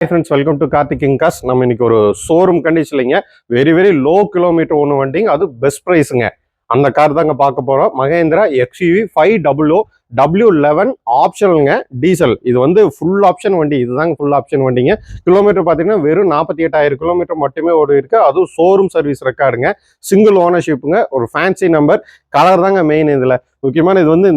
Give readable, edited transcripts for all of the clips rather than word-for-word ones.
Hi friends, welcome to Karthik Inkas. நம்ம இன்னைக்கு ஒரு ஷோரூம் கண்டிஷன்லங்க வெரி லோ கிலோமீட்டர் ஒன்று வண்டிங்க, அது பெஸ்ட் ப்ரைஸுங்க. அந்த கார் தாங்க பார்க்க போறோம். மகேந்திரா XUV 500 W11 ஆப்ஷனுங்க, டீசல். இது வந்து ஃபுல் ஆப்ஷன் வண்டி, இதுதாங்க ஃபுல் ஆப்ஷன் வண்டிங்க. கிலோமீட்டர் பார்த்தீங்கன்னா வெறும் 48,000 கிலோமீட்டர் மட்டுமே ஓடி இருக்கு. அதுவும் ஷோரூம் சர்வீஸ் ரெக்கார்டுங்க, சிங்கிள் ஓனர்ஷிப்புங்க, ஒரு ஃபேன்சி நம்பர். கலர் தாங்க மெயின் இதில் முக்கியமான. இது வந்து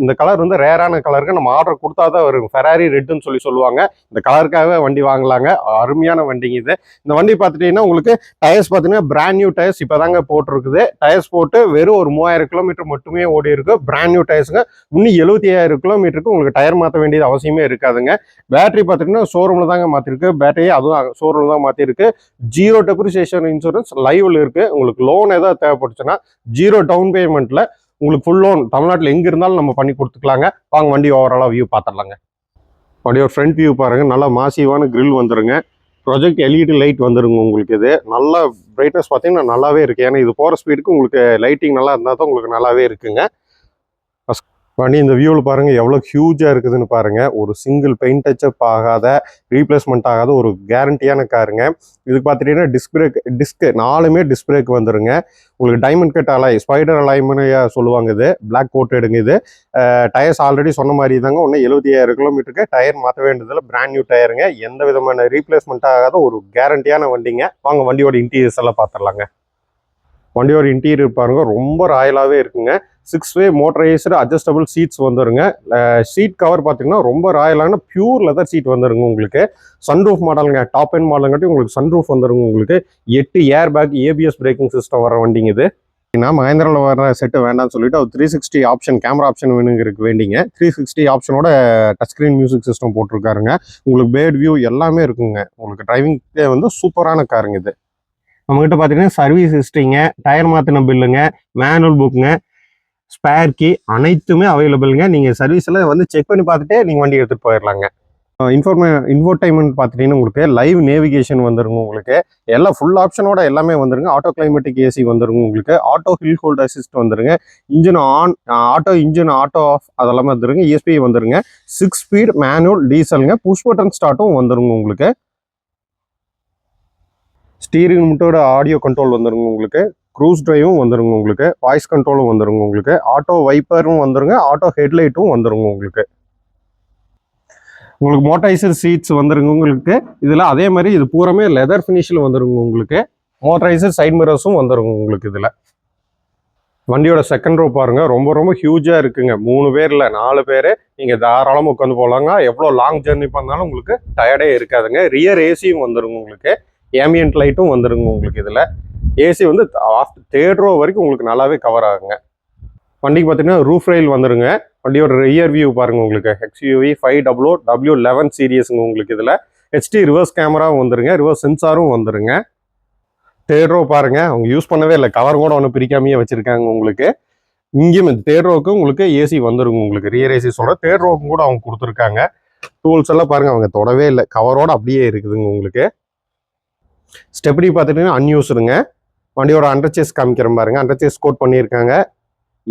இந்த கலர் வந்து ரேரான கலருக்கு நம்ம ஆர்டர் கொடுத்தா தான் வரும். ஃபெராரி ரெட்டுன்னு சொல்லுவாங்க. இந்த கலருக்காகவே வண்டி வாங்கலாங்க. அருமையான வண்டிங்க இது. இந்த வண்டி பார்த்துட்டீங்கன்னா உங்களுக்கு டயர்ஸ் பார்த்தீங்கன்னா பிராண்ட் நியூ டயர்ஸ் இப்போ தாங்க போட்டிருக்குது. டயர்ஸ் போட்டு வெறும் ஒரு 3000 கிலோமீட்டர் மட்டுமே ஓடி இருக்கு. பிராண்ட் நியூ டயர்ஸுங்க. இன்னும் 75,000 கிலோமீட்டருக்கு உங்களுக்கு டயர் மாற்ற வேண்டியது அவசியமே இருக்காதுங்க. பேட்டரி பார்த்துட்டீங்கன்னா ஷோரூமில் தாங்க மாற்றிருக்கு. பேட்டரி அதுவும் ஷோரூமில் தான் மாற்றிருக்கு. 0 டெப்ரிசியேஷன் இன்சூரன்ஸ் லைவ்ல இருக்கு. உங்களுக்கு லோன் ஏதாவது தேவைப்பட்டுச்சுன்னா 0 டவுன் பேமெண்ட்ல உங்களுக்கு ஃபுல் லோன் தமிழ்நாட்டில் எங்கே இருந்தாலும் நம்ம பண்ணி கொடுத்துக்கலாங்க. வாங்க வண்டி ஓவராலாக வியூ பார்த்துடலாங்க. வண்டியோட ஃப்ரண்ட் வியூ பாருங்க, நல்லா மாசிவான கிரில் வந்துருங்க. ப்ரொஜெக்ட் LED லைட் வந்துருங்க உங்களுக்கு. இது நல்லா பிரைட்னஸ் பார்த்தீங்கன்னா நல்லாவே இருக்கு. ஏன்னா இது போகிற ஸ்பீடுக்கு உங்களுக்கு லைட்டிங் நல்லா இருந்தால் தான் உங்களுக்கு நல்லாவே இருக்குங்க. வண்டி இந்த வியூவில் பாருங்க எவ்வளோ ஹியூஜாக இருக்குதுன்னு பாருங்க. ஒரு சிங்கிள் பெயிண்ட் டச்சப் ஆகாத, ரீப்ளேஸ்மெண்ட் ஆகாத ஒரு கேரண்டியான காருங்க. இதுக்கு பார்த்துட்டீங்கன்னா டிஸ்க் 4மே டிஸ்க் பிரேக் வந்துருங்க. உங்களுக்கு டைமண்ட் கட் அலாய், ஸ்பைடர் அலாய்மனு சொல்லுவாங்க. இது பிளாக் கோட்டடுங்க. இது டயர்ஸ் ஆல்ரெடி சொன்ன மாதிரி தாங்க. ஒன்று 75,000 கிலோமீட்டருக்கு டயர் மாற்ற வேண்டியதில் பிராண்ட் நியூ டயருங்க. எந்த விதமான ரீப்ளேஸ்மெண்ட் ஆகாத ஒரு கேரண்டியான வண்டிங்க. வாங்க வண்டியோட இன்டீரியர்ஸ் எல்லாம் பார்த்துடலாங்க. வண்டியோட இன்டீரியர் பாருங்க ரொம்ப ராயலாகவே இருக்குங்க. 6-வே மோட்டரைஸ்டு அட்ஜஸ்டபிள் சீட்ஸ் வந்துருங்க. சீட் கவர் பார்த்தீங்கன்னா ரொம்ப ராயலான பியூர் லெதர் சீட் வந்துருங்க உங்களுக்கு. சன்ரூஃப் மாடலுங்க, டாப் எண்ட் மாடலுங்காட்டி உங்களுக்கு சன்ரூஃப் வந்துருங்க உங்களுக்கு. 8 air bag, ABS braking system வர வண்டிங்க இது. மகேந்திராவில் வர செட்டு வேண்டாம்னு சொல்லிட்டு அவர் 360 ஆப்ஷன், கேமரா ஆப்ஷன் வேணுங்கிறதுக்கு வேண்டிங்க 360 ஆப்ஷனோட டச் ஸ்க்ரீன் மியூசிக் சிஸ்டம் போட்டிருக்காருங்க. உங்களுக்கு பேர்ட் வியூ எல்லாமே இருக்குங்க. உங்களுக்கு டிரைவிங்கே வந்து சூப்பரான காருங்க இது. நம்மகிட்ட பார்த்தீங்கன்னா சர்வீஸ் ஹிஸ்ட்ரிங்க, டயர் மாற்றின பில்லுங்க, மேனுவல் புக்குங்க, ஸ்பேர் கீ அனைத்துமே அவைலபிளுங்க. நீங்கள் சர்வீஸில் வந்து செக் பண்ணி பார்த்துட்டு நீங்கள் வண்டி எடுத்துகிட்டு போயிடலாங்க. இன்ஃபோர்டைன்மெண்ட் பார்த்துட்டீங்கன்னா உங்களுக்கு லைவ் நேவிகேஷன் வந்துருங்க. உங்களுக்கு எல்லாம் ஃபுல் ஆப்ஷனோட எல்லாமே வந்துருங்க. ஆட்டோ கிளைமேட்டிக் AC வந்துருங்க உங்களுக்கு. ஆட்டோ ஹில் ஹோல்ட் அசிஸ்ட் வந்துருங்க. இன்ஜின் ஆன், ஆட்டோ ஆஃப் அதெல்லாமே வந்துருங்க. ESP வந்துருங்க. 6 ஸ்பீட் மேனுவல் டீசலுங்க. புஷ் பட்டன் ஸ்டார்ட்டும் வந்துருங்க உங்களுக்கு. ஸ்டீரிங் மட்டும் ஆடியோ கண்ட்ரோல் வந்துருங்க உங்களுக்கு. க்ரூஸ் டிரைவும் வந்துருங்க உங்களுக்கு. வாய்ஸ் கண்ட்ரோலும் வந்துருங்க உங்களுக்கு. ஆட்டோ வைப்பரும் வந்துருங்க. ஆட்டோ ஹெட்லைட்டும் வந்துருங்க உங்களுக்கு. மோட்டரைசர் சீட்ஸ் வந்துருங்க உங்களுக்கு. இதில் அதே மாதிரி இது பூராமே லெதர் ஃபினிஷில் வந்துருங்க உங்களுக்கு. மோட்டரைசர் சைட் மிரர்ஸும் வந்துருங்க உங்களுக்கு. இதில் வண்டியோட செகண்ட் ரோ பாருங்க, ரொம்ப ஹியூஜாக இருக்குங்க. 3 பேர் இல்லை 4 பேர் நீங்கள் தாராளமாக உட்காந்து போகலாங்க. எவ்வளோ லாங் ஜர்னி பண்ணாலும் உங்களுக்கு டயர்டே இருக்காதுங்க. ரியர் ஏசியும் வந்துருங்க உங்களுக்கு. ஏம்பியன்ட் லைட்டும் வந்துருங்க உங்களுக்கு. இதில் ஏசி வந்து 3rd ரோ வரைக்கும் உங்களுக்கு நல்லாவே கவர் ஆகுங்க. வண்டிக்கு பார்த்தீங்கன்னா ரூஃப் ரெயில் வந்துருங்க. வண்டியோட ரியர் வியூ பாருங்க உங்களுக்கு. XUV 500 W11 சீரியஸுங்க உங்களுக்கு. இதில் HD ரிவர்ஸ் கேமராவும் வந்துருங்க. ரிவர்ஸ் சென்சாரும் வந்துருங்க. 3rd ரோ பாருங்க, அவங்க யூஸ் பண்ணவே இல்லை, கவர் கூட ஒன்றும் பிரிக்காமையே வச்சிருக்காங்க உங்களுக்கு. இங்கேயும் 3rd ரோவுக்கு உங்களுக்கு ஏசி வந்துருங்க உங்களுக்கு. ரியர் ஏசி சொல்கிறேன், 3rd ரோவுக்கும் கூட அவங்க கொடுத்துருக்காங்க. டூல்ஸ் எல்லாம் பாருங்க, அவங்க தொடவே இல்லை, கவரோட அப்படியே இருக்குதுங்க உங்களுக்கு. ஸ்டெப்னி பார்த்துட்டீங்கன்னா அன்யூஸ்டுங்க. வண்டியோட அண்டர்சேஸ் காமிக்கிறேன் பாருங்க. அண்டர்சேஸ் கோட் பண்ணியிருக்காங்க.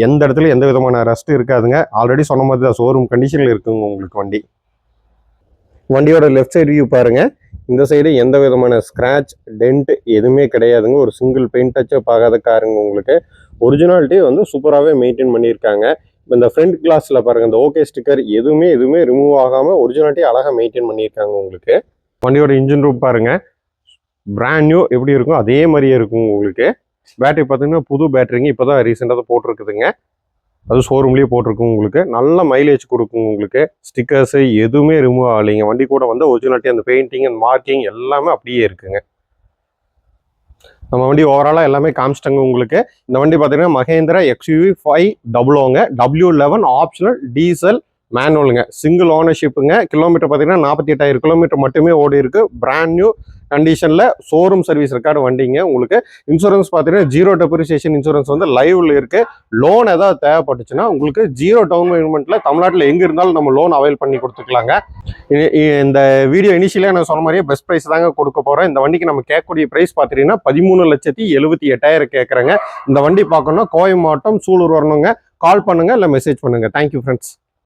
எந்த இடத்துல எந்த விதமான ரஸ்ட் இருக்காதுங்க. ஆல்ரெடி சொன்ன மாதிரி தான் ஷோரூம் கண்டிஷனில் இருக்குங்க உங்களுக்கு வண்டி. வண்டியோட லெஃப்ட் சைடு வியூ பாருங்க. இந்த சைடு எந்த விதமான ஸ்க்ராட்ச், டென்ட் எதுவுமே கிடையாதுங்க. ஒரு சிங்கிள் பெயிண்ட் டச்சப் ஆகாத காருங்க உங்களுக்கு. ஒரிஜினாலிட்டி வந்து சூப்பராகவே மெயின்டைன் பண்ணியிருக்காங்க. இப்போ இந்த ஃப்ரண்ட் கிளாஸில் பாருங்கள், இந்த ஓகே ஸ்டிக்கர் எதுவுமே ரிமூவ் ஆகாமல் ஒரிஜினாலிட்டி அழகாக மெயின்டைன் பண்ணியிருக்காங்க உங்களுக்கு. வண்டியோட இன்ஜின் ரூம் பாருங்கள், பிராண்ட் நியூ எப்படி இருக்கும் அதே மாதிரியே இருக்கும் உங்களுக்கு. பேட்டரி பார்த்தீங்கன்னா புது பேட்டரிங்க, இப்போ தான் ரீசெண்டாக தான் போட்டிருக்குதுங்க. அது ஷோரூம்லேயே போட்டிருக்கும் உங்களுக்கு. நல்ல மைலேஜ் கொடுக்கும் உங்களுக்கு. ஸ்டிக்கர்ஸு எதுவுமே ரிமூவ் ஆகலைங்க. வண்டி கூட வந்து ஒரிஜினாலிட்டி, அந்த பெயிண்டிங், அந்த மார்க்கிங் எல்லாமே அப்படியே இருக்குங்க. நம்ம வண்டி ஓவராலாக எல்லாமே காமிச்சிட்டாங்க உங்களுக்கு. இந்த வண்டி பார்த்தீங்கன்னா மகேந்திரா XUV 500ங்க, W11 ஆப்ஷனல் டீசல் மேனுவலுங்க, சிங்கிள் ஓனர்ஷிப்புங்க. கிலோமீட்டர் பார்த்தீங்கன்னா 48,000 கிலோமீட்டர் மட்டுமே ஓடி இருக்கு. பிராண்ட் நியூ கண்டிஷனில் ஷோரூம் சர்வீஸ் ரெக்கார்டு வண்டிங்க உங்களுக்கு. இன்சூரன்ஸ் பார்த்தீங்கன்னா 0 டெப்ரிசியேஷன் இன்சூரன்ஸ் வந்து லைவ்ல இருக்கு. லோன் ஏதாவது தேவைப்பட்டுச்சுன்னா உங்களுக்கு 0 டவுன் பேமெண்ட்ல தமிழ்நாட்டில் எங்கே இருந்தாலும் நம்ம லோன் அவைல் பண்ணி கொடுத்துக்கலாங்க. இந்த வீடியோ இனிஷியலாக நான் சொன்ன மாதிரியே பெஸ்ட் ப்ரைஸ் தாங்க கொடுக்க போகிறோம். இந்த வண்டிக்கு நம்ம கேட்கக்கூடிய ப்ரைஸ் பார்த்தீங்கன்னா 13,78,000 கேட்குறேங்க. இந்த வண்டி பார்க்கணும்னா கோயம் மாவட்டம் சூலூர் வரணுங்க. கால் பண்ணுங்க இல்லை மெசேஜ் பண்ணுங்க. Thank you friends.